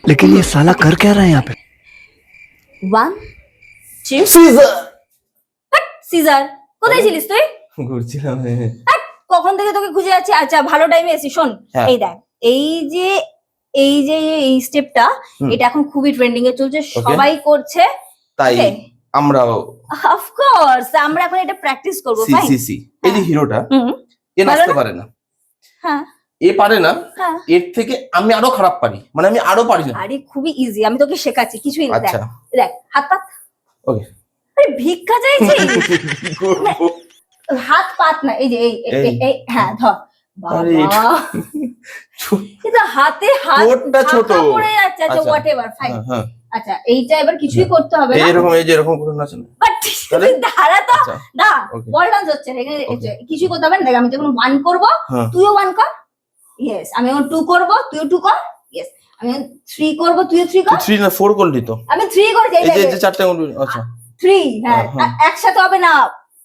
लेकिन ये साला कर क्या रहा है यहाँ पे? 1 2 সিজার সিজার কোথায় ছিলিস তুই? ঘুরছিলাম কখন থেকে তোকে খুঁজে যাচ্ছি। আচ্ছা ভালো টাইমে এসি। শোন হ্যাঁ। এই দেখ, এই যে এই স্টেপটা, এটা এখন খুবই ট্রেন্ডিং এ চলছে, সবাই করছে। তাই Okay. আমরাও অফ কোর্স আমরা এখন এটা প্র্যাকটিস করব। C fine. সি সি এই যে হিরোটা এ ভালো নাচতে না? পারে না, হ্যাঁ এ পারে না, হ্যাঁ। এর থেকে আমি আরো খারাপ পারি, মানে আমি আরো পারি না। আরে খুবই ইজি, আমি তোকে শেখাচ্ছি। কিছুই না, দেখ আচ্ছা দেখ হাত পাত। ওকে আরে ভিক্ষা চাইছিস? হাত পাত না, এই যে এই হ্যাঁ ধর। আরে, বাবা কিন্তু হাতে হাত ঠোঁটটা ছোট। ঢাকা পড়ে যাচ্ছে। আচ্ছা আচ্ছা। Whatever fine. হ্যাঁ, হ্যাঁ। আচ্ছা এইটা এবার কিছুই করতে হবে না। এরকম এই যে এরকম করে নাচেন। বাট তাহলে? দাঁড়া তো, আচ্ছা, না okay. বল ডান্স হচ্ছে না এখানে। Okay. কিছুই করতে হবে না। দেখ আমি যখন 1 করব হ্যাঁ। তুইও 1 কর। ইয়েস আমি যখন 2 করব তুইও 2 কর। ইয়েস আমি যখন 3 করব তুইও 3 কর। 3 না 4 করলি তো। আমি 3 করেছি। এই যে চারটে আচ্ছা 3 হ্যাঁ হ্যাঁ। একসাথে হবে না,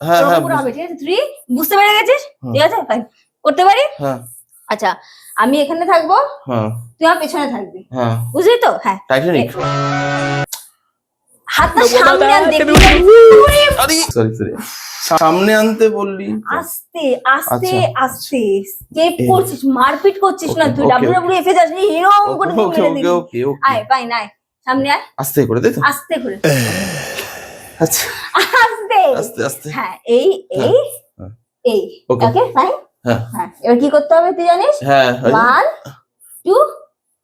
হ্যাঁ হ্যাঁ পুরো হবে। ঠিক আছে 3 বুঝতে পেরে গেছিস? হুম। ঠিক আছে ফাইন করতে পারি। হ্যাঁ আচ্ছা আমি এখানে থাকবো, হ্যাঁ তুই আমার পেছনে থাকবি, হ্যাঁ বুঝলি তো? হ্যাঁ টাইটানিক। হাতটা সামনে আন, দেখবি সরি সরি সামনে আনতে বললি। আস্তে আস্তে আচ্ছা। আস্তে স্টেপ এই। করছিস, মারপিট করছিস না Okay, তুই। okay, ডাব্লিউডাব্লিউ এফ এ যাসনি, এরকম করে তুই ওকে মেরে ওকে দিবি। ওকে ওকে আয় ফাইন আয় সামনে আয়, আস্তে করে দে তো। আস্তে করে আচ্ছা আস্তে আস্তে আস্তে হ্যাঁ এই এই হ্যাঁ। এই Okay. Okay fine. হ্যাঁ হ্যাঁ এবার কি করতে হবে তুই জানিস? হ্যাঁ 1 2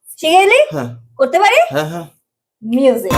শিখে গেলি? হ্যাঁ করতে পারি। হ্যাঁ হ্যাঁ মিউজিক।